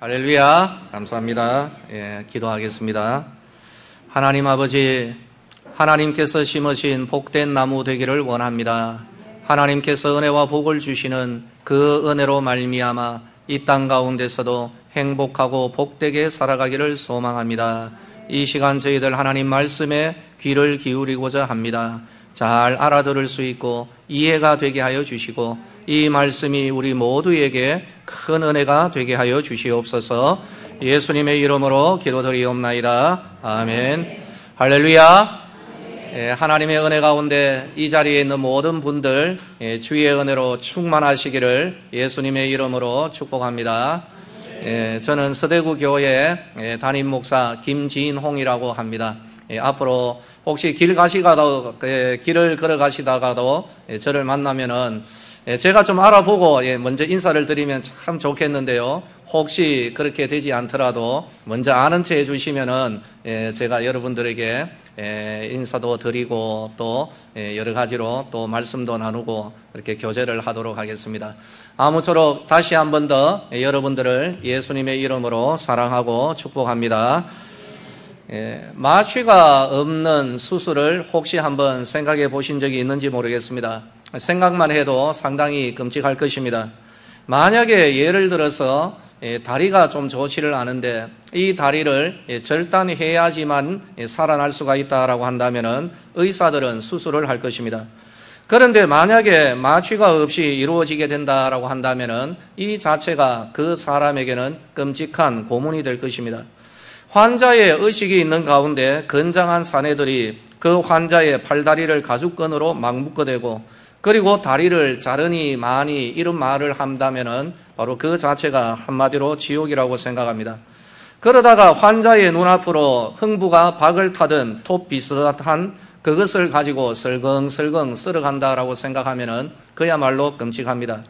할렐루야, 감사합니다. 기도하겠습니다. 하나님 아버지, 하나님께서 심으신 복된 나무 되기를 원합니다. 하나님께서 은혜와 복을 주시는 그 은혜로 말미암아 이 땅 가운데서도 행복하고 복되게 살아가기를 소망합니다. 이 시간 저희들 하나님 말씀에 귀를 기울이고자 합니다. 잘 알아들을 수 있고 이해가 되게 하여 주시고 이 말씀이 우리 모두에게 큰 은혜가 되게 하여 주시옵소서. 예수님의 이름으로 기도드리옵나이다. 아멘. 할렐루야. 하나님의 은혜 가운데 이 자리에 있는 모든 분들 주의 은혜로 충만하시기를 예수님의 이름으로 축복합니다. 저는 서대구 교회 담임 목사 김진홍이라고 합니다. 앞으로 혹시 길을 걸어가시다가도 저를 만나면은 제가 좀 알아보고 먼저 인사를 드리면 참 좋겠는데요. 혹시 그렇게 되지 않더라도 먼저 아는 체 해주시면은 제가 여러분들에게 인사도 드리고 또 여러 가지로 또 말씀도 나누고 이렇게 교제를 하도록 하겠습니다. 아무쪼록 다시 한 번 더 여러분들을 예수님의 이름으로 사랑하고 축복합니다. 마취가 없는 수술을 혹시 한번 생각해 보신 적이 있는지 모르겠습니다. 생각만 해도 상당히 끔찍할 것입니다. 만약에 예를 들어서 다리가 좀 좋지를 않은데 이 다리를 절단해야지만 살아날 수가 있다라고 한다면 의사들은 수술을 할 것입니다. 그런데 만약에 마취가 없이 이루어지게 된다라고 한다면 이 자체가 그 사람에게는 끔찍한 고문이 될 것입니다. 환자의 의식이 있는 가운데 건장한 사내들이 그 환자의 팔다리를 가죽끈으로 막 묶어대고 그리고 다리를 자르니 마니 이런 말을 한다면은 바로 그 자체가 한마디로 지옥이라고 생각합니다. 그러다가 환자의 눈앞으로 흥부가 박을 타던 톱 비슷한 그것을 가지고 설렁설렁 쓸어간다라고 생각하면은 그야말로 끔찍합니다.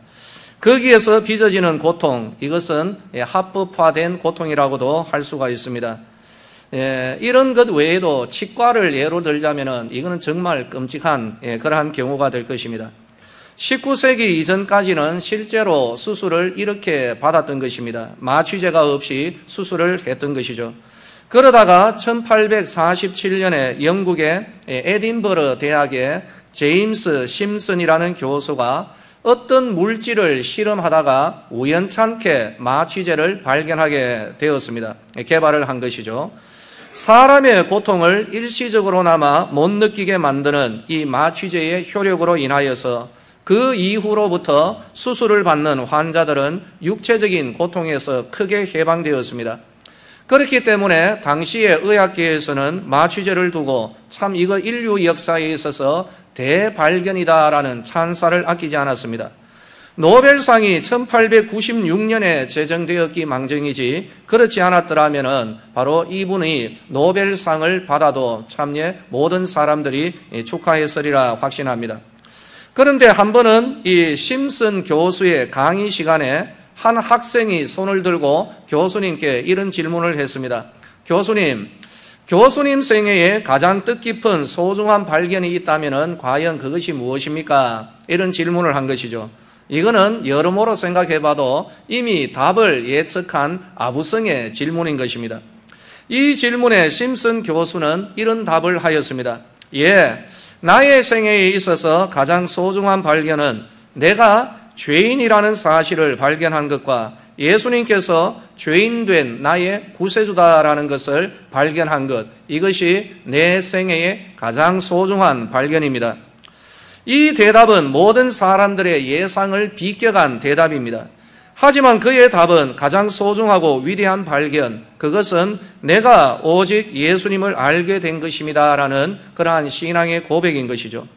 거기에서 빚어지는 고통, 이것은 합법화된 고통이라고도 할 수가 있습니다. 이런 것 외에도 치과를 예로 들자면은 이거는 정말 끔찍한 그러한 경우가 될 것입니다. 19세기 이전까지는 실제로 수술을 이렇게 받았던 것입니다. 마취제가 없이 수술을 했던 것이죠. 그러다가 1847년에 영국의 에딘버러 대학의 제임스 심슨이라는 교수가 어떤 물질을 실험하다가 우연찮게 마취제를 발견하게 되었습니다. 개발을 한 것이죠. 사람의 고통을 일시적으로나마 못 느끼게 만드는 이 마취제의 효력으로 인하여서 그 이후로부터 수술을 받는 환자들은 육체적인 고통에서 크게 해방되었습니다. 그렇기 때문에 당시의 의학계에서는 마취제를 두고 참 이거 인류 역사에 있어서 대발견이다라는 찬사를 아끼지 않았습니다. 노벨상이 1896년에 제정되었기 망정이지 그렇지 않았더라면 바로 이분이 노벨상을 받아도 참예 모든 사람들이 축하했으리라 확신합니다. 그런데 한 번은 이 심슨 교수의 강의 시간에 한 학생이 손을 들고 교수님께 이런 질문을 했습니다. 교수님 생애에 가장 뜻깊은 소중한 발견이 있다면 과연 그것이 무엇입니까? 이런 질문을 한 것이죠. 이거는 여러모로 생각해봐도 이미 답을 예측한 아부성의 질문인 것입니다. 이 질문에 심슨 교수는 이런 답을 하였습니다. 나의 생애에 있어서 가장 소중한 발견은 내가 죄인이라는 사실을 발견한 것과 예수님께서 죄인된 나의 구세주다라는 것을 발견한 것, 이것이 내 생애의 가장 소중한 발견입니다. 이 대답은 모든 사람들의 예상을 비껴간 대답입니다. 하지만 그의 답은 가장 소중하고 위대한 발견, 그것은 내가 오직 예수님을 알게 된 것입니다라는 그러한 신앙의 고백인 것이죠.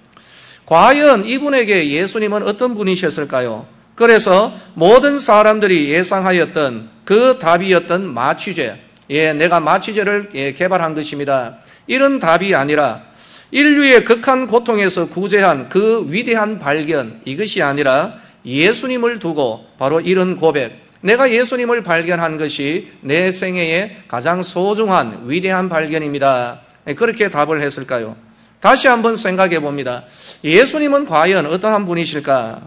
과연 이분에게 예수님은 어떤 분이셨을까요? 그래서 모든 사람들이 예상하였던 그 답이었던 마취제, 내가 마취제를 개발한 것입니다. 이런 답이 아니라 인류의 극한 고통에서 구제한 그 위대한 발견, 이것이 아니라 예수님을 두고 바로 이런 고백, 내가 예수님을 발견한 것이 내 생애의 가장 소중한 위대한 발견입니다. 그렇게 답을 했을까요? 다시 한번 생각해 봅니다. 예수님은 과연 어떠한 분이실까?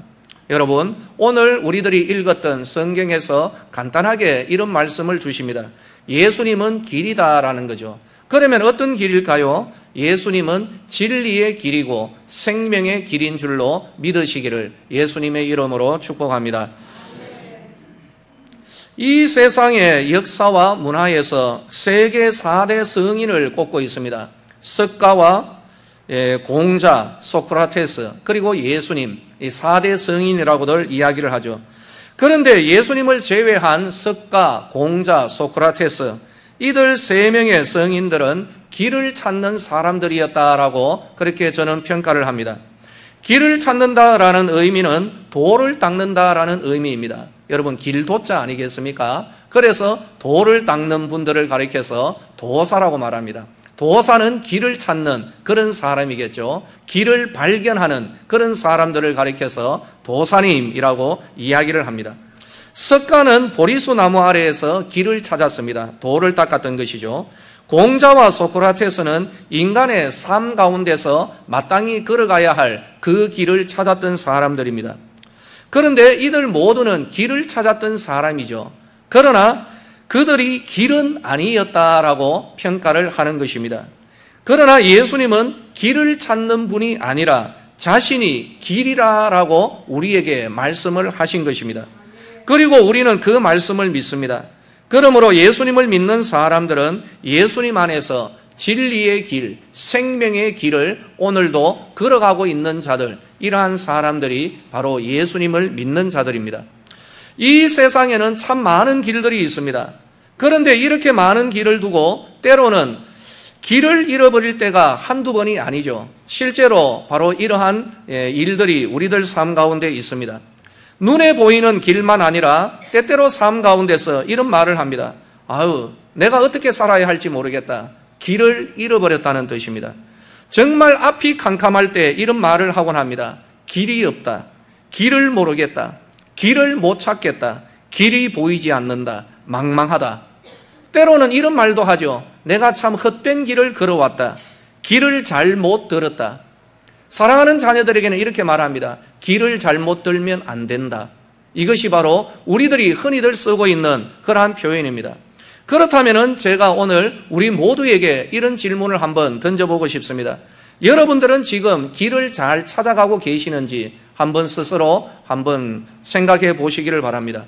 여러분, 오늘 우리들이 읽었던 성경에서 간단하게 이런 말씀을 주십니다. 예수님은 길이다라는 거죠. 그러면 어떤 길일까요? 예수님은 진리의 길이고 생명의 길인 줄로 믿으시기를 예수님의 이름으로 축복합니다. 이 세상의 역사와 문화에서 세계 4대 성인을 꼽고 있습니다. 석가와 공자, 소크라테스, 그리고 예수님, 이 4대 성인이라고들 이야기를 하죠. 그런데 예수님을 제외한 석가, 공자, 소크라테스, 이들 3명의 성인들은 길을 찾는 사람들이었다라고 그렇게 저는 평가를 합니다. 길을 찾는다라는 의미는 돌을 닦는다라는 의미입니다. 여러분, 길도자 아니겠습니까? 그래서 돌을 닦는 분들을 가리켜서 도사라고 말합니다. 도사는 길을 찾는 그런 사람이겠죠. 길을 발견하는 그런 사람들을 가리켜서 도사님이라고 이야기를 합니다. 석가는 보리수 나무 아래에서 길을 찾았습니다. 돌을 닦았던 것이죠. 공자와 소크라테스는 인간의 삶 가운데서 마땅히 걸어가야 할 그 길을 찾았던 사람들입니다. 그런데 이들 모두는 길을 찾았던 사람이죠. 그러나 그들이 길은 아니었다라고 평가를 하는 것입니다. 그러나 예수님은 길을 찾는 분이 아니라 자신이 길이라라고 우리에게 말씀을 하신 것입니다. 그리고 우리는 그 말씀을 믿습니다. 그러므로 예수님을 믿는 사람들은 예수님 안에서 진리의 길, 생명의 길을 오늘도 걸어가고 있는 자들, 이러한 사람들이 바로 예수님을 믿는 자들입니다. 이 세상에는 참 많은 길들이 있습니다. 그런데 이렇게 많은 길을 두고 때로는 길을 잃어버릴 때가 한두 번이 아니죠. 실제로 바로 이러한 일들이 우리들 삶 가운데 있습니다. 눈에 보이는 길만 아니라 때때로 삶 가운데서 이런 말을 합니다. 아유, 내가 어떻게 살아야 할지 모르겠다. 길을 잃어버렸다는 뜻입니다. 정말 앞이 캄캄할 때 이런 말을 하곤 합니다. 길이 없다. 길을 모르겠다. 길을 못 찾겠다. 길이 보이지 않는다. 망망하다. 때로는 이런 말도 하죠. 내가 참 헛된 길을 걸어왔다. 길을 잘못 들었다. 사랑하는 자녀들에게는 이렇게 말합니다. 길을 잘못 들면 안 된다. 이것이 바로 우리들이 흔히들 쓰고 있는 그러한 표현입니다. 그렇다면 제가 오늘 우리 모두에게 이런 질문을 한번 던져보고 싶습니다. 여러분들은 지금 길을 잘 찾아가고 계시는지 한번 스스로 한번 생각해 보시기를 바랍니다.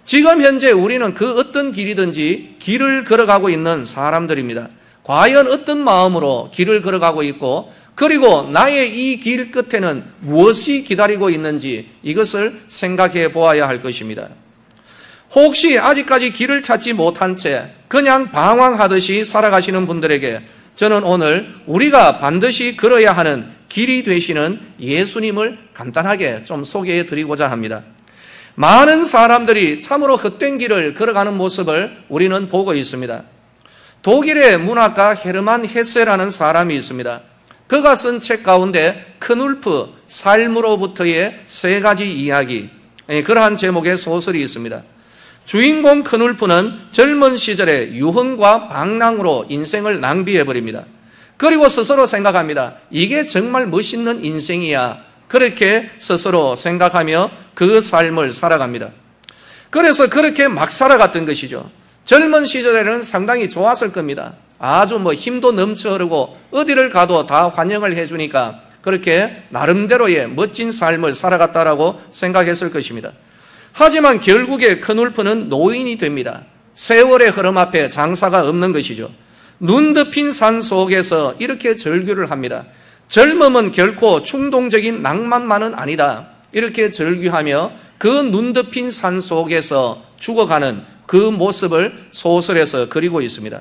지금 현재 우리는 그 어떤 길이든지 길을 걸어가고 있는 사람들입니다. 과연 어떤 마음으로 길을 걸어가고 있고 그리고 나의 이 길 끝에는 무엇이 기다리고 있는지 이것을 생각해 보아야 할 것입니다. 혹시 아직까지 길을 찾지 못한 채 그냥 방황하듯이 살아가시는 분들에게 저는 오늘 우리가 반드시 걸어야 하는 길이 되시는 예수님을 간단하게 좀 소개해 드리고자 합니다. 많은 사람들이 참으로 헛된 길을 걸어가는 모습을 우리는 보고 있습니다. 독일의 문학가 헤르만 헤세라는 사람이 있습니다. 그가 쓴 책 가운데 크눌프, 삶으로부터의 3가지 이야기, 그러한 제목의 소설이 있습니다. 주인공 크눌프는 젊은 시절에 유흥과 방랑으로 인생을 낭비해버립니다. 그리고 스스로 생각합니다. 이게 정말 멋있는 인생이야. 그렇게 스스로 생각하며 그 삶을 살아갑니다. 그래서 그렇게 막 살아갔던 것이죠. 젊은 시절에는 상당히 좋았을 겁니다. 아주 힘도 넘쳐 흐르고 어디를 가도 다 환영을 해주니까 그렇게 나름대로의 멋진 삶을 살아갔다라고 생각했을 것입니다. 하지만 결국에 크눌프는 노인이 됩니다. 세월의 흐름 앞에 장사가 없는 것이죠. 눈 덮인 산 속에서 이렇게 절규를 합니다. 젊음은 결코 충동적인 낭만만은 아니다. 이렇게 절규하며 그 눈 덮인 산 속에서 죽어가는 그 모습을 소설에서 그리고 있습니다.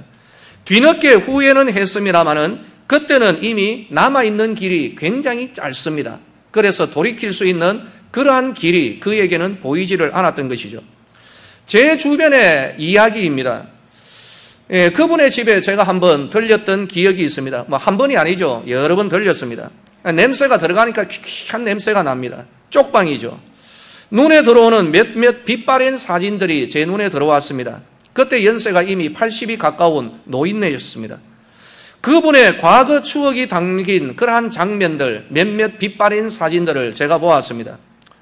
뒤늦게 후회는 했습니다마는 그때는 이미 남아있는 길이 굉장히 짧습니다. 그래서 돌이킬 수 있는 그러한 길이 그에게는 보이지를 않았던 것이죠. 제 주변의 이야기입니다. 그분의 집에 제가 한번 들렸던 기억이 있습니다. 한 번이 아니죠. 여러 번 들렸습니다. 냄새가 들어가니까 퀴퀴한 냄새가 납니다. 쪽방이죠. 눈에 들어오는 몇몇 빛바랜 사진들이 제 눈에 들어왔습니다. 그때 연세가 이미 80이 가까운 노인네였습니다. 그분의 과거 추억이 담긴 그러한 장면들, 몇몇 빛바랜 사진들을 제가 보았습니다.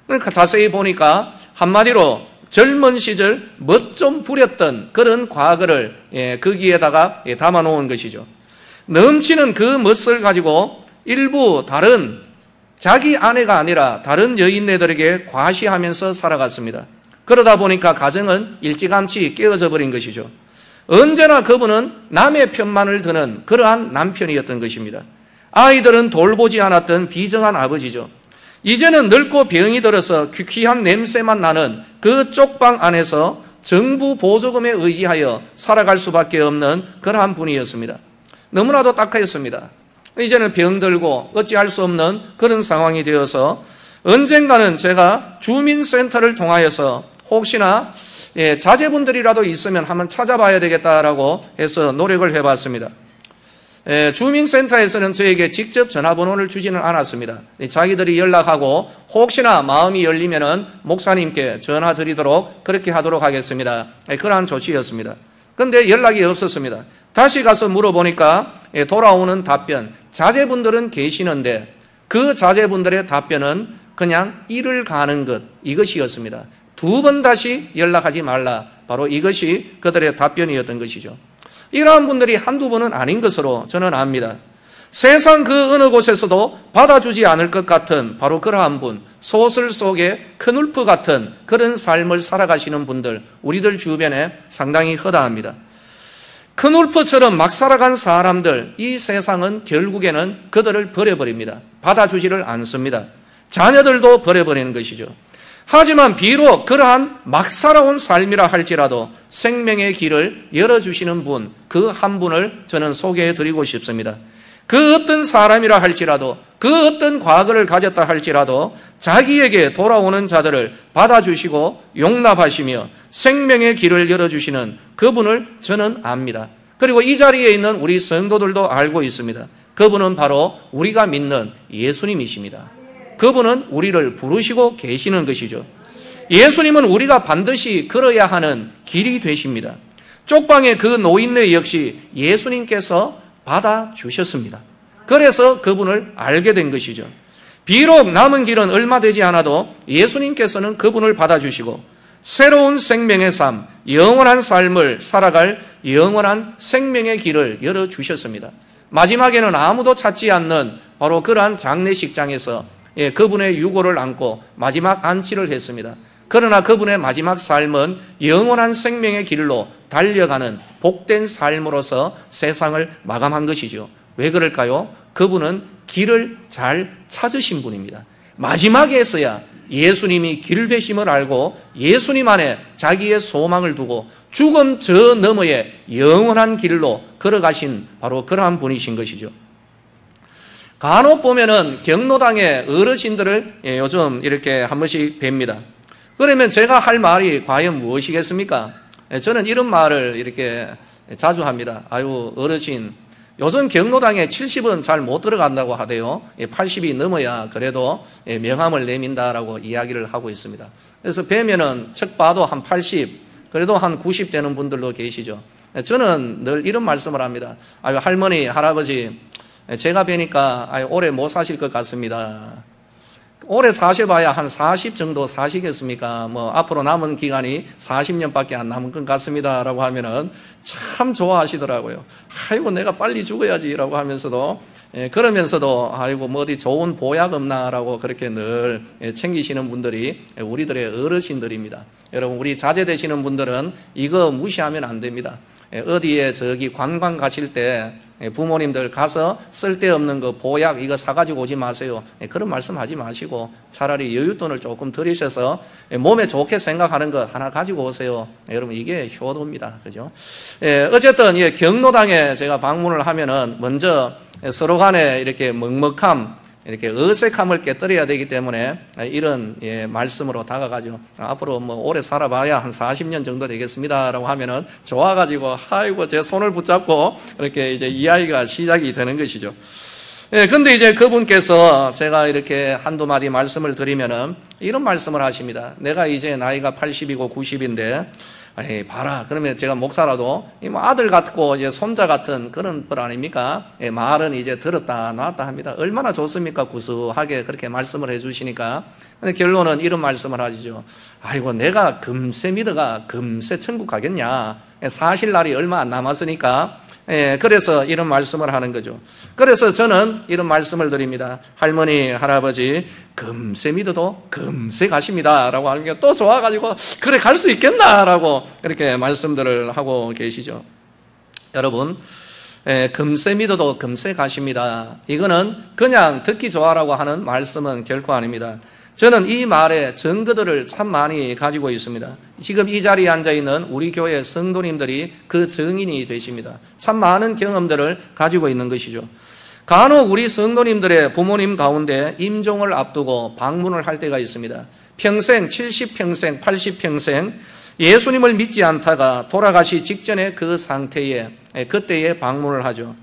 그러니까 자세히 보니까 한마디로 젊은 시절 멋 좀 부렸던 그런 과거를 거기에다가 담아 놓은 것이죠. 넘치는 그 멋을 가지고 일부 다른 자기 아내가 아니라 다른 여인네들에게 과시하면서 살아갔습니다. 그러다 보니까 가정은 일찌감치 깨어져 버린 것이죠. 언제나 그분은 남의 편만을 드는 그러한 남편이었던 것입니다. 아이들은 돌보지 않았던 비정한 아버지죠. 이제는 늙고 병이 들어서 귀퀴한 냄새만 나는 그 쪽방 안에서 정부 보조금에 의지하여 살아갈 수밖에 없는 그러한 분이었습니다. 너무나도 딱하였습니다. 이제는 병들고 어찌할 수 없는 그런 상황이 되어서 언젠가는 제가 주민센터를 통하여서 혹시나 자제분들이라도 있으면 한번 찾아봐야 되겠다라고 해서 노력을 해봤습니다. 주민센터에서는 저에게 직접 전화번호를 주지는 않았습니다. 자기들이 연락하고 혹시나 마음이 열리면은 목사님께 전화 드리도록 그렇게 하도록 하겠습니다. 그러한 조치였습니다. 그런데 연락이 없었습니다. 다시 가서 물어보니까 돌아오는 답변, 자제분들은 계시는데 그 자제분들의 답변은 그냥 일을 가는 것, 이것이었습니다. 2번 다시 연락하지 말라, 바로 이것이 그들의 답변이었던 것이죠. 이러한 분들이 한두 번은 아닌 것으로 저는 압니다. 세상 그 어느 곳에서도 받아주지 않을 것 같은 바로 그러한 분, 소설 속의 큰울프 같은 그런 삶을 살아가시는 분들, 우리들 주변에 상당히 허다합니다. 큰울프처럼 막 살아간 사람들, 이 세상은 결국에는 그들을 버려버립니다. 받아주지를 않습니다. 자녀들도 버려버리는 것이죠. 하지만 비록 그러한 막 살아온 삶이라 할지라도 생명의 길을 열어주시는 분, 그 한 분을 저는 소개해 드리고 싶습니다. 그 어떤 사람이라 할지라도, 그 어떤 과거를 가졌다 할지라도 자기에게 돌아오는 자들을 받아주시고 용납하시며 생명의 길을 열어주시는 그분을 저는 압니다. 그리고 이 자리에 있는 우리 성도들도 알고 있습니다. 그분은 바로 우리가 믿는 예수님이십니다. 그분은 우리를 부르시고 계시는 것이죠. 예수님은 우리가 반드시 걸어야 하는 길이 되십니다. 쪽방의 그 노인네 역시 예수님께서 받아주셨습니다. 그래서 그분을 알게 된 것이죠. 비록 남은 길은 얼마 되지 않아도 예수님께서는 그분을 받아주시고 새로운 생명의 삶, 영원한 삶을 살아갈 영원한 생명의 길을 열어주셨습니다. 마지막에는 아무도 찾지 않는 바로 그러한 장례식장에서 그분의 유고를 안고 마지막 안치를 했습니다. 그러나 그분의 마지막 삶은 영원한 생명의 길로 달려가는 복된 삶으로서 세상을 마감한 것이죠. 왜 그럴까요? 그분은 길을 잘 찾으신 분입니다. 마지막에서야 예수님이 길 되심을 알고 예수님 안에 자기의 소망을 두고 죽음 저 너머의 영원한 길로 걸어가신 바로 그러한 분이신 것이죠. 간혹 보면은 경로당의 어르신들을 요즘 이렇게 한 번씩 뵙니다. 그러면 제가 할 말이 과연 무엇이겠습니까? 저는 이런 말을 이렇게 자주 합니다. 아유, 어르신, 요즘 경로당에 70은 잘 못 들어간다고 하대요. 80이 넘어야 그래도 명함을 내민다라고 이야기를 하고 있습니다. 그래서 뵈면은 척 봐도 한 80, 그래도 한 90 되는 분들도 계시죠. 저는 늘 이런 말씀을 합니다. 아유, 할머니, 할아버지, 제가 뵈니까 오래 못 사실 것 같습니다. 오래 사셔봐야 한 40 정도 사시겠습니까? 뭐 앞으로 남은 기간이 40년밖에 안 남은 것 같습니다 라고 하면은 참 좋아하시더라고요. 아이고 내가 빨리 죽어야지 라고 하면서도 그러면서도 아이고 뭐 어디 좋은 보약 없나 라고 그렇게 늘 챙기시는 분들이 우리들의 어르신들입니다. 여러분, 우리 자제되시는 분들은 이거 무시하면 안 됩니다. 어디에 저기 관광 가실 때 부모님들 가서 쓸데없는 거 보약 이거 사가지고 오지 마세요. 그런 말씀 하지 마시고 차라리 여윳돈을 조금 들이셔서 몸에 좋게 생각하는 거 하나 가지고 오세요. 여러분, 이게 효도입니다. 그죠? 어쨌든 경로당에 제가 방문을 하면은 먼저 서로 간에 이렇게 먹먹함, 이렇게 어색함을 깨뜨려야 되기 때문에 이런 말씀으로 다가가죠. 앞으로 뭐 오래 살아봐야 한 40년 정도 되겠습니다라고 하면은 좋아가지고 아이고 제 손을 붙잡고 이렇게 이제 이야기가 시작이 되는 것이죠. 근데 이제 그분께서 제가 이렇게 한두 마디 말씀을 드리면은 이런 말씀을 하십니다. 내가 이제 나이가 80이고 90인데 에이, 봐라. 그러면 제가 목사라도 뭐 아들 같고 이제 손자 같은 그런 분 아닙니까? 말은 이제 들었다 놨다 합니다. 얼마나 좋습니까? 구수하게 그렇게 말씀을 해주시니까. 근데 결론은 이런 말씀을 하시죠. 아이고, 내가 금세 믿어가 금세 천국 가겠냐? 사실 날이 얼마 안 남았으니까. 그래서 이런 말씀을 하는 거죠. 그래서 저는 이런 말씀을 드립니다. 할머니, 할아버지, 금세 믿어도 금세 가십니다. 라고 하는 게 또 좋아가지고, 그래, 갈 수 있겠나? 라고 이렇게 말씀들을 하고 계시죠. 여러분, 금세 믿어도 금세 가십니다. 이거는 그냥 듣기 좋아라고 하는 말씀은 결코 아닙니다. 저는 이 말에 증거들을 참 많이 가지고 있습니다. 지금 이 자리에 앉아있는 우리 교회 성도님들이 그 증인이 되십니다. 참 많은 경험들을 가지고 있는 것이죠. 간혹 우리 성도님들의 부모님 가운데 임종을 앞두고 방문을 할 때가 있습니다. 평생, 70평생, 80평생 예수님을 믿지 않다가 돌아가시 직전에 그 상태에 그때에 방문을 하죠.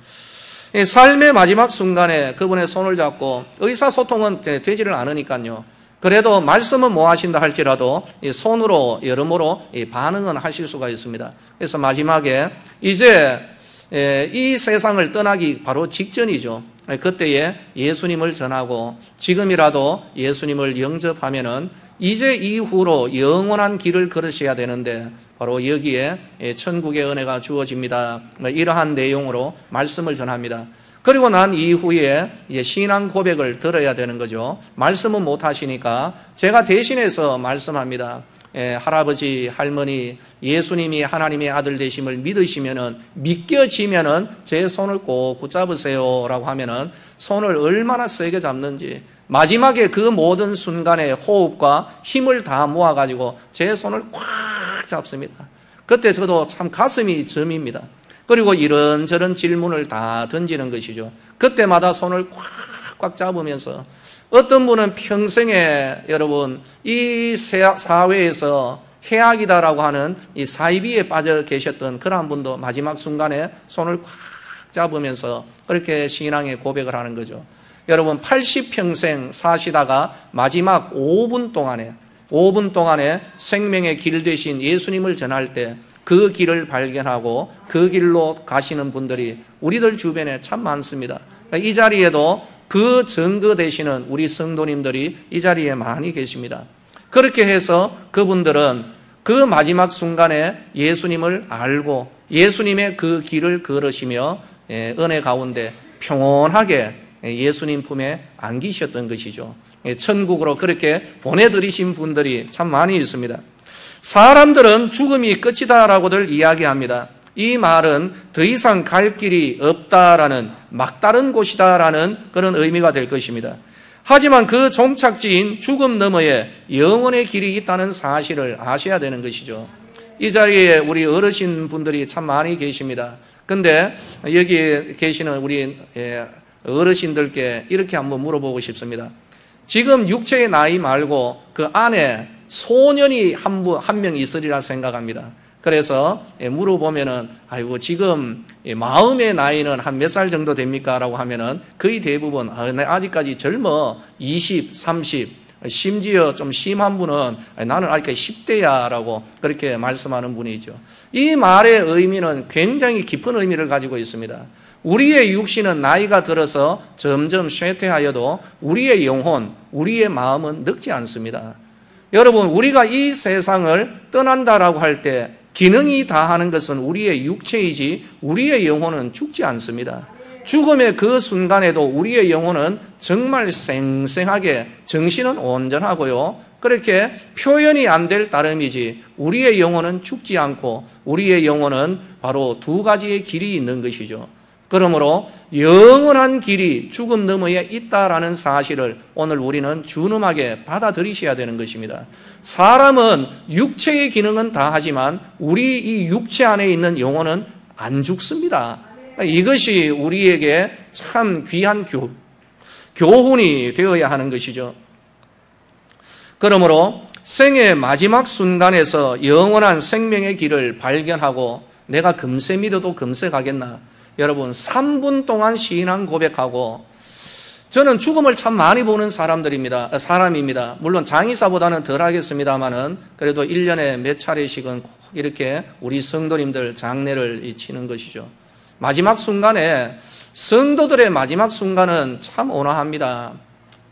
삶의 마지막 순간에 그분의 손을 잡고 의사소통은 되지를 않으니까요. 그래도 말씀은 뭐 하신다 할지라도 손으로 여러모로 반응은 하실 수가 있습니다. 그래서 마지막에 이제 이 세상을 떠나기 바로 직전이죠. 그때에 예수님을 전하고 지금이라도 예수님을 영접하면은 이제 이후로 영원한 길을 걸으셔야 되는데 바로 여기에 천국의 은혜가 주어집니다. 이러한 내용으로 말씀을 전합니다. 그리고 난 이후에 이제 신앙 고백을 들어야 되는 거죠. 말씀은 못 하시니까 제가 대신해서 말씀합니다. 할아버지, 할머니, 예수님이 하나님의 아들 되심을 믿으시면은, 믿겨지면은 제 손을 꼭 붙잡으세요. 라고 하면은 손을 얼마나 세게 잡는지, 마지막에 그 모든 순간에 호흡과 힘을 다 모아가지고 제 손을 꽉 잡습니다. 그때 저도 참 가슴이 점입니다. 그리고 이런저런 질문을 다 던지는 것이죠. 그때마다 손을 꽉꽉 잡으면서 어떤 분은 평생에 여러분 이 사회에서 해악이다라고 하는 이 사이비에 빠져 계셨던 그런 분도 마지막 순간에 손을 꽉 잡으면서 그렇게 신앙의 고백을 하는 거죠. 여러분 80평생 사시다가 마지막 5분 동안에 생명의 길 되신 예수님을 전할 때 그 길을 발견하고 그 길로 가시는 분들이 우리들 주변에 참 많습니다. 이 자리에도 그 증거 되시는 우리 성도님들이 이 자리에 많이 계십니다. 그렇게 해서 그분들은 그 마지막 순간에 예수님을 알고 예수님의 그 길을 걸으시며 은혜 가운데 평온하게 예수님 품에 안기셨던 것이죠. 천국으로 그렇게 보내드리신 분들이 참 많이 있습니다. 사람들은 죽음이 끝이다라고들 이야기합니다. 이 말은 더 이상 갈 길이 없다라는 막다른 곳이다라는 그런 의미가 될 것입니다. 하지만 그 종착지인 죽음 너머에 영원의 길이 있다는 사실을 아셔야 되는 것이죠. 이 자리에 우리 어르신 분들이 참 많이 계십니다. 근데 여기 계시는 우리 어르신들께 이렇게 한번 물어보고 싶습니다. 지금 육체의 나이 말고 그 안에 소년이 한 명 있으리라 생각합니다. 그래서 물어보면은 아이고 지금 마음의 나이는 한 몇 살 정도 됩니까? 라고 하면은 거의 대부분 아직까지 젊어 20, 30 심지어 좀 심한 분은 나는 아직까지 10대야 라고 그렇게 말씀하는 분이 있죠. 이 말의 의미는 굉장히 깊은 의미를 가지고 있습니다. 우리의 육신은 나이가 들어서 점점 쇠퇴하여도 우리의 영혼, 우리의 마음은 늙지 않습니다. 여러분, 우리가 이 세상을 떠난다라고 할 때 기능이 다하는 것은 우리의 육체이지 우리의 영혼은 죽지 않습니다. 죽음의 그 순간에도 우리의 영혼은 정말 생생하게 정신은 온전하고요. 그렇게 표현이 안 될 따름이지 우리의 영혼은 죽지 않고 우리의 영혼은 바로 두 가지의 길이 있는 것이죠. 그러므로 영원한 길이 죽음 너머에 있다라는 사실을 오늘 우리는 준엄하게 받아들이셔야 되는 것입니다. 사람은 육체의 기능은 다 하지만 우리 이 육체 안에 있는 영혼은 안 죽습니다. 이것이 우리에게 참 귀한 교훈이 되어야 하는 것이죠. 그러므로 생의 마지막 순간에서 영원한 생명의 길을 발견하고 내가 금세 믿어도 금세 가겠나? 여러분 3분 동안 신앙 고백하고 저는 죽음을 참 많이 보는 사람입니다. 물론 장의사보다는 덜 하겠습니다만은 그래도 1년에 몇 차례씩은 꼭 이렇게 우리 성도님들 장례를 치는 것이죠. 마지막 순간에 성도들의 마지막 순간은 참 온화합니다.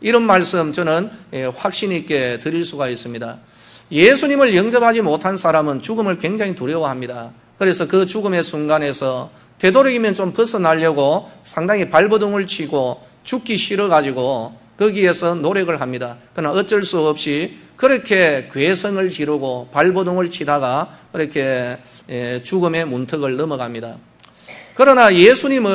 이런 말씀 저는 확신 있게 드릴 수가 있습니다. 예수님을 영접하지 못한 사람은 죽음을 굉장히 두려워합니다. 그래서 그 죽음의 순간에서 되도록이면 좀 벗어나려고 상당히 발버둥을 치고 죽기 싫어가지고 거기에서 노력을 합니다. 그러나 어쩔 수 없이 그렇게 괴성을 지르고 발버둥을 치다가 그렇게 죽음의 문턱을 넘어갑니다. 그러나 예수님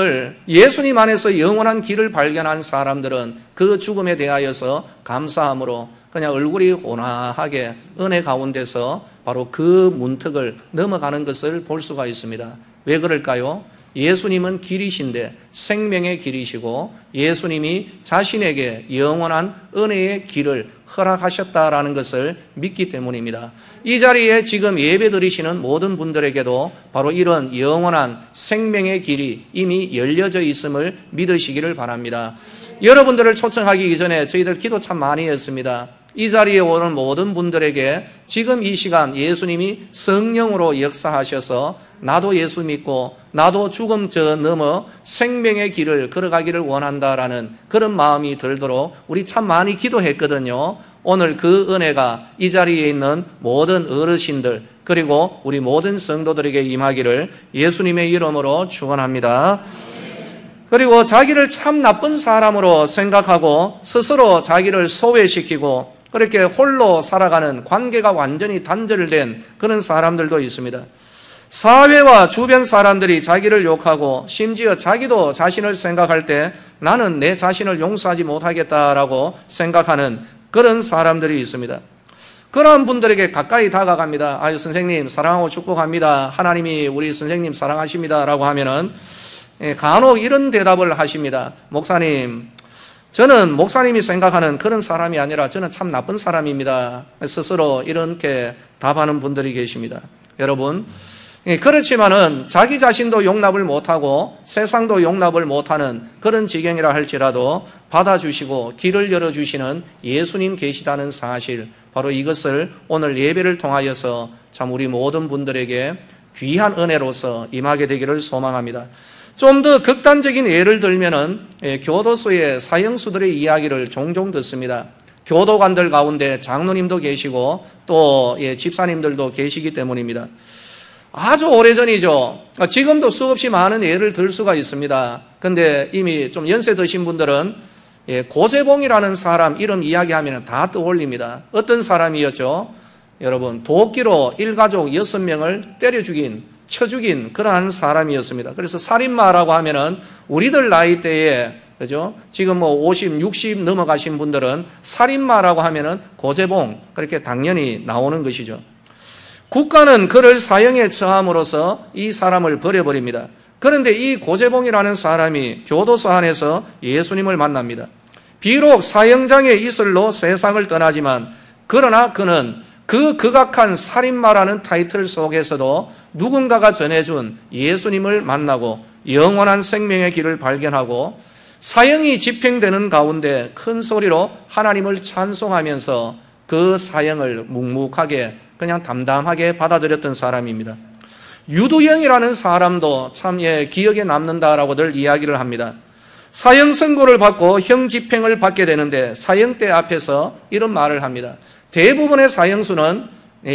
안에서 영원한 길을 발견한 사람들은 그 죽음에 대하여서 감사함으로 그냥 얼굴이 온화하게 은혜 가운데서 바로 그 문턱을 넘어가는 것을 볼 수가 있습니다. 왜 그럴까요? 예수님은 길이신데 생명의 길이시고 예수님이 자신에게 영원한 은혜의 길을 허락하셨다라는 것을 믿기 때문입니다. 이 자리에 지금 예배 드리시는 모든 분들에게도 바로 이런 영원한 생명의 길이 이미 열려져 있음을 믿으시기를 바랍니다. 여러분들을 초청하기 이전에 저희들 기도 참 많이 했습니다. 이 자리에 오는 모든 분들에게 지금 이 시간 예수님이 성령으로 역사하셔서 나도 예수 믿고 나도 죽음 저 넘어 생명의 길을 걸어가기를 원한다라는 그런 마음이 들도록 우리 참 많이 기도했거든요. 오늘 그 은혜가 이 자리에 있는 모든 어르신들 그리고 우리 모든 성도들에게 임하기를 예수님의 이름으로 축원합니다. 그리고 자기를 참 나쁜 사람으로 생각하고 스스로 자기를 소외시키고 그렇게 홀로 살아가는 관계가 완전히 단절된 그런 사람들도 있습니다. 사회와 주변 사람들이 자기를 욕하고 심지어 자기도 자신을 생각할 때 나는 내 자신을 용서하지 못하겠다라고 생각하는 그런 사람들이 있습니다. 그런 분들에게 가까이 다가갑니다. 아유, 선생님 사랑하고 축복합니다. 하나님이 우리 선생님 사랑하십니다. 라고 하면은 간혹 이런 대답을 하십니다. 목사님, 저는 목사님이 생각하는 그런 사람이 아니라 저는 참 나쁜 사람입니다. 스스로 이렇게 답하는 분들이 계십니다. 여러분, 그렇지만은 자기 자신도 용납을 못하고 세상도 용납을 못하는 그런 지경이라 할지라도 받아주시고 길을 열어주시는 예수님 계시다는 사실, 바로 이것을 오늘 예배를 통하여서 참 우리 모든 분들에게 귀한 은혜로서 임하게 되기를 소망합니다. 좀 더 극단적인 예를 들면은 교도소의 사형수들의 이야기를 종종 듣습니다. 교도관들 가운데 장로님도 계시고 또 집사님들도 계시기 때문입니다. 아주 오래전이죠. 지금도 수없이 많은 예를 들 수가 있습니다. 근데 이미 좀 연세 드신 분들은 고재봉이라는 사람 이름 이야기하면 다 떠올립니다. 어떤 사람이었죠? 여러분, 도끼로 일가족 6명을 때려 죽인, 쳐 죽인 그러한 사람이었습니다. 그래서 살인마라고 하면은 우리들 나이 때에, 그죠? 지금 뭐 50, 60 넘어가신 분들은 살인마라고 하면은 고재봉, 그렇게 당연히 나오는 것이죠. 국가는 그를 사형에 처함으로써 이 사람을 버려버립니다. 그런데 이 고재봉이라는 사람이 교도소 안에서 예수님을 만납니다. 비록 사형장의 이슬로 세상을 떠나지만 그러나 그는 그 극악한 살인마라는 타이틀 속에서도 누군가가 전해준 예수님을 만나고 영원한 생명의 길을 발견하고 사형이 집행되는 가운데 큰 소리로 하나님을 찬송하면서 그 사형을 묵묵하게 그냥 담담하게 받아들였던 사람입니다. 유두영이라는 사람도 참 기억에 남는다라고들 이야기를 합니다. 사형 선고를 받고 형 집행을 받게 되는데 사형대 앞에서 이런 말을 합니다. 대부분의 사형수는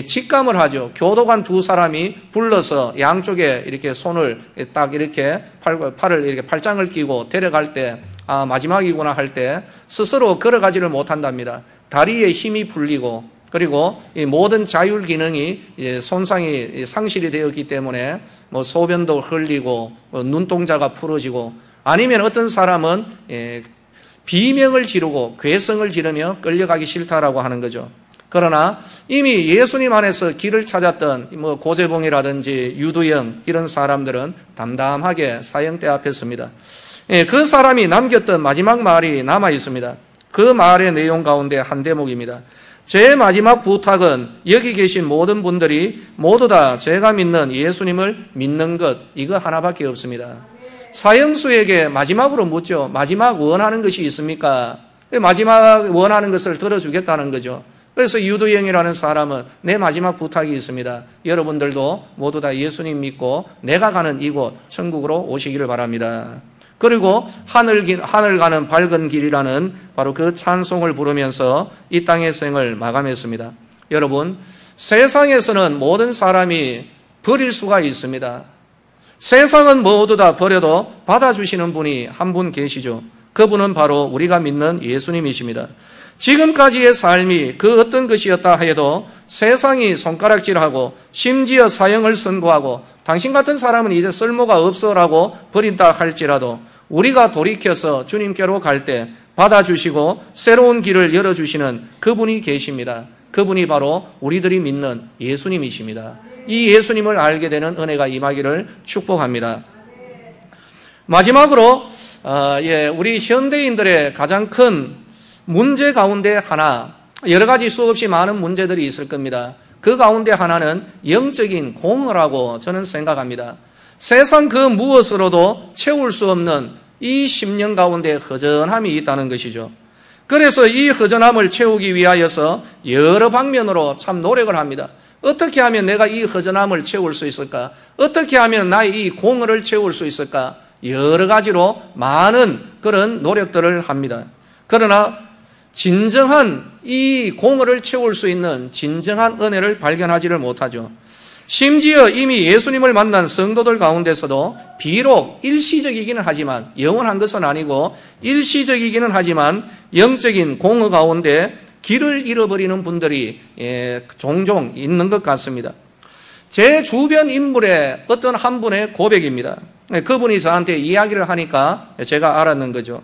직감을 하죠. 교도관 두 사람이 불러서 양쪽에 이렇게 손을 딱 이렇게 팔을 이렇게 팔짱을 끼고 데려갈 때 마지막이구나 할 때 스스로 걸어가지를 못한답니다. 다리에 힘이 풀리고 그리고 이 모든 자율 기능이 손상이 상실이 되었기 때문에 뭐 소변도 흘리고 눈동자가 풀어지고 아니면 어떤 사람은 비명을 지르고 괴성을 지르며 끌려가기 싫다라고 하는 거죠. 그러나 이미 예수님 안에서 길을 찾았던 뭐 고재봉이라든지 유두영 이런 사람들은 담담하게 사형대 앞에 섭니다. 그 사람이 남겼던 마지막 말이 남아 있습니다. 그 말의 내용 가운데 한 대목입니다. 제 마지막 부탁은 여기 계신 모든 분들이 모두 다 제가 믿는 예수님을 믿는 것, 이거 하나밖에 없습니다. 사형수에게 마지막으로 묻죠. 마지막 원하는 것이 있습니까? 마지막 원하는 것을 들어주겠다는 거죠. 그래서 유두영이라는 사람은 내 마지막 부탁이 있습니다. 여러분들도 모두 다 예수님 믿고 내가 가는 이곳 천국으로 오시기를 바랍니다. 그리고 하늘 가는 밝은 길이라는 바로 그 찬송을 부르면서 이 땅의 생을 마감했습니다. 여러분, 세상에서는 모든 사람이 버릴 수가 있습니다. 세상은 모두 다 버려도 받아주시는 분이 한 분 계시죠. 그분은 바로 우리가 믿는 예수님이십니다. 지금까지의 삶이 그 어떤 것이었다 해도 세상이 손가락질하고 심지어 사형을 선고하고 당신 같은 사람은 이제 쓸모가 없어라고 버린다 할지라도 우리가 돌이켜서 주님께로 갈 때 받아주시고 새로운 길을 열어주시는 그분이 계십니다. 그분이 바로 우리들이 믿는 예수님이십니다. 이 예수님을 알게 되는 은혜가 임하기를 축복합니다. 마지막으로 우리 현대인들의 가장 큰 문제 가운데 하나, 여러 가지 수없이 많은 문제들이 있을 겁니다. 그 가운데 하나는 영적인 공허라고 저는 생각합니다. 세상 그 무엇으로도 채울 수 없는 이 심령 가운데 허전함이 있다는 것이죠. 그래서 이 허전함을 채우기 위하여서 여러 방면으로 참 노력을 합니다. 어떻게 하면 내가 이 허전함을 채울 수 있을까? 어떻게 하면 나의 이 공허를 채울 수 있을까? 여러 가지로 많은 그런 노력들을 합니다. 그러나 진정한 이 공허를 채울 수 있는 진정한 은혜를 발견하지를 못하죠. 심지어 이미 예수님을 만난 성도들 가운데서도 비록 일시적이기는 하지만, 영원한 것은 아니고 일시적이기는 하지만 영적인 공허 가운데 길을 잃어버리는 분들이 종종 있는 것 같습니다. 제 주변 인물의 어떤 한 분의 고백입니다. 그분이 저한테 이야기를 하니까 제가 알았는 거죠.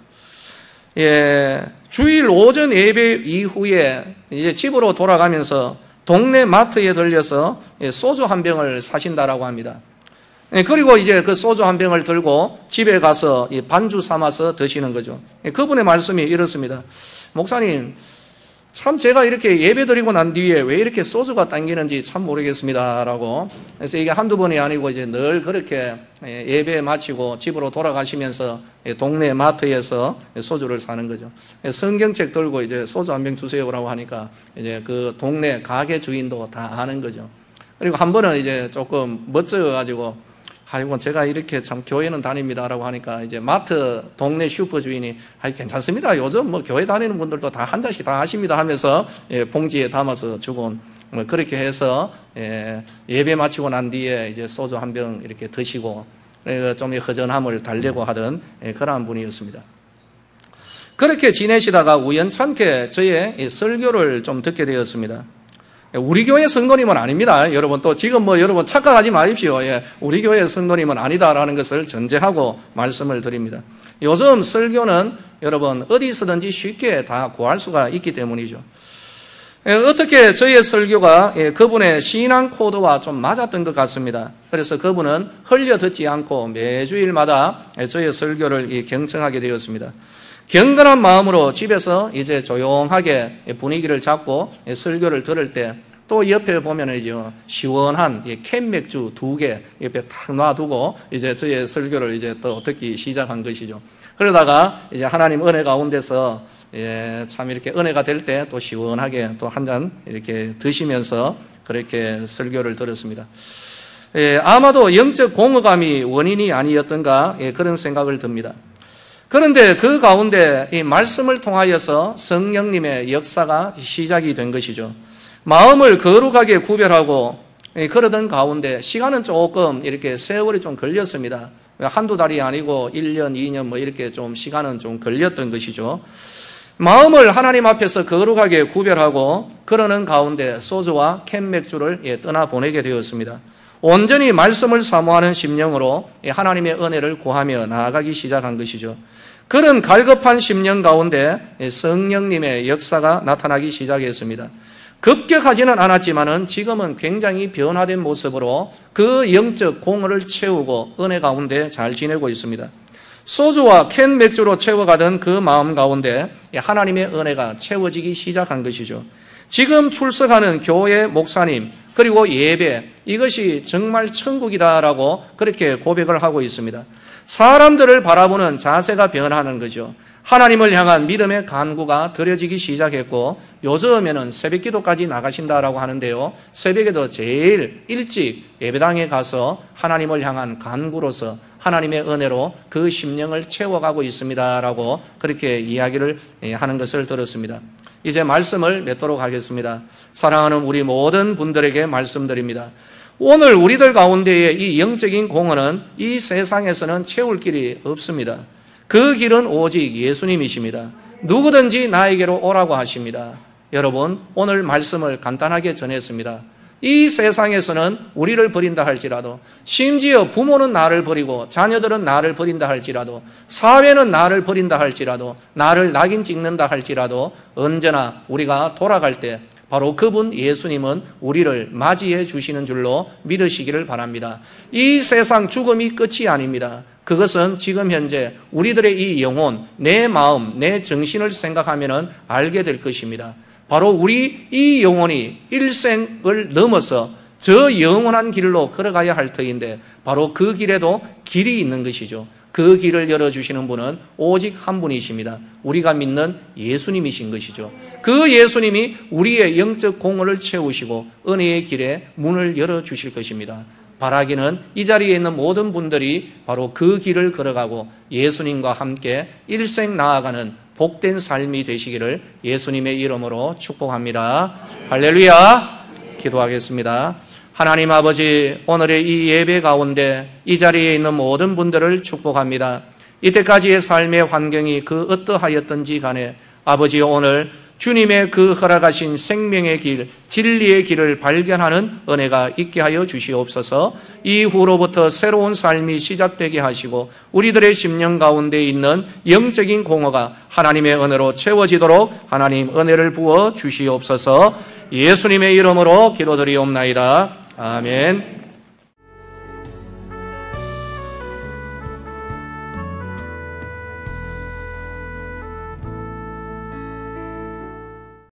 주일 오전 예배 이후에 이제 집으로 돌아가면서 동네 마트에 들려서 소주 한 병을 사신다라고 합니다. 그리고 이제 그 소주 한 병을 들고 집에 가서 반주 삼아서 드시는 거죠. 그분의 말씀이 이렇습니다. 목사님, 참 제가 이렇게 예배 드리고 난 뒤에 왜 이렇게 소주가 당기는지 참 모르겠습니다 라고. 그래서 이게 한두 번이 아니고 이제 늘 그렇게 예배 마치고 집으로 돌아가시면서 동네 마트에서 소주를 사는 거죠. 성경책 들고 이제 소주 한 병 주세요라고 하니까 이제 그 동네 가게 주인도 다 아는 거죠. 그리고 한 번은 이제 조금 멋져가지고 아이고 제가 이렇게 참 교회는 다닙니다라고 하니까 이제 마트 동네 슈퍼 주인이 괜찮습니다. 요즘 뭐 교회 다니는 분들도 다 한 잔씩 다 하십니다 하면서 봉지에 담아서 주곤 그렇게 해서 예배 마치고 난 뒤에 이제 소주 한 병 이렇게 드시고 좀 허전함을 달래고 하던 그러한 분이었습니다. 그렇게 지내시다가 우연찮게 저의 설교를 좀 듣게 되었습니다. 우리 교회 성도님은 아닙니다. 여러분 또 지금 여러분 착각하지 마십시오. 우리 교회 성도님은 아니다라는 것을 전제하고 말씀을 드립니다. 요즘 설교는 여러분 어디서든지 쉽게 다 구할 수가 있기 때문이죠. 어떻게 저의 설교가 그분의 신앙 코드와 좀 맞았던 것 같습니다. 그래서 그분은 흘려 듣지 않고 매주일마다 저의 설교를 경청하게 되었습니다. 경건한 마음으로 집에서 이제 조용하게 분위기를 잡고 설교를 들을 때 또 옆에 보면은 이제 시원한 캔 맥주 2개 옆에 탁 놔두고 이제 저의 설교를 이제 또 듣기 시작한 것이죠. 그러다가 이제 하나님 은혜 가운데서 참 이렇게 은혜가 될 때 또 시원하게 또 한 잔 이렇게 드시면서 그렇게 설교를 들었습니다. 아마도 영적 공허감이 원인이 아니었던가 그런 생각을 듭니다. 그런데 그 가운데 이 말씀을 통하여서 성령님의 역사가 시작이 된 것이죠. 마음을 거룩하게 구별하고 그러던 가운데 시간은 조금 이렇게 세월이 좀 걸렸습니다. 한두 달이 아니고 1년, 2년 뭐 이렇게 좀 시간은 좀 걸렸던 것이죠. 마음을 하나님 앞에서 거룩하게 구별하고 그러는 가운데 소주와 캔 맥주를 떠나보내게 되었습니다. 온전히 말씀을 사모하는 심령으로 하나님의 은혜를 구하며 나아가기 시작한 것이죠. 그런 갈급한 심령 가운데 성령님의 역사가 나타나기 시작했습니다. 급격하지는 않았지만은 지금은 굉장히 변화된 모습으로 그 영적 공허를 채우고 은혜 가운데 잘 지내고 있습니다. 소주와 캔 맥주로 채워가던 그 마음 가운데 하나님의 은혜가 채워지기 시작한 것이죠. 지금 출석하는 교회 목사님 그리고 예배 이것이 정말 천국이다라고 그렇게 고백을 하고 있습니다. 사람들을 바라보는 자세가 변하는 거죠. 하나님을 향한 믿음의 간구가 드려지기 시작했고 요즘에는 새벽 기도까지 나가신다라고 하는데요. 새벽에도 제일 일찍 예배당에 가서 하나님을 향한 간구로서 하나님의 은혜로 그 심령을 채워가고 있습니다라고 그렇게 이야기를 하는 것을 들었습니다. 이제 말씀을 맺도록 하겠습니다. 사랑하는 우리 모든 분들에게 말씀드립니다. 오늘 우리들 가운데의 이 영적인 공헌은 이 세상에서는 채울 길이 없습니다. 그 길은 오직 예수님이십니다. 누구든지 나에게로 오라고 하십니다. 여러분, 오늘 말씀을 간단하게 전했습니다. 이 세상에서는 우리를 버린다 할지라도, 심지어 부모는 나를 버리고 자녀들은 나를 버린다 할지라도, 사회는 나를 버린다 할지라도, 나를 낙인 찍는다 할지라도 언제나 우리가 돌아갈 때 바로 그분 예수님은 우리를 맞이해 주시는 줄로 믿으시기를 바랍니다. 이 세상 죽음이 끝이 아닙니다. 그것은 지금 현재 우리들의 이 영혼, 내 마음, 내 정신을 생각하면 알게 될 것입니다. 바로 우리 이 영혼이 일생을 넘어서 저 영원한 길로 걸어가야 할 터인데 바로 그 길에도 길이 있는 것이죠. 그 길을 열어주시는 분은 오직 한 분이십니다. 우리가 믿는 예수님이신 것이죠. 그 예수님이 우리의 영적 공허를 채우시고 은혜의 길에 문을 열어주실 것입니다. 바라기는 이 자리에 있는 모든 분들이 바로 그 길을 걸어가고 예수님과 함께 일생 나아가는 복된 삶이 되시기를 예수님의 이름으로 축복합니다. 할렐루야. 기도하겠습니다. 하나님 아버지, 오늘의 이 예배 가운데 이 자리에 있는 모든 분들을 축복합니다. 이때까지의 삶의 환경이 그 어떠하였던지 간에 아버지, 오늘 주님의 그 허락하신 생명의 길, 진리의 길을 발견하는 은혜가 있게 하여 주시옵소서. 이후로부터 새로운 삶이 시작되게 하시고 우리들의 심령 가운데 있는 영적인 공허가 하나님의 은혜로 채워지도록 하나님 은혜를 부어 주시옵소서. 예수님의 이름으로 기도드리옵나이다. 아멘.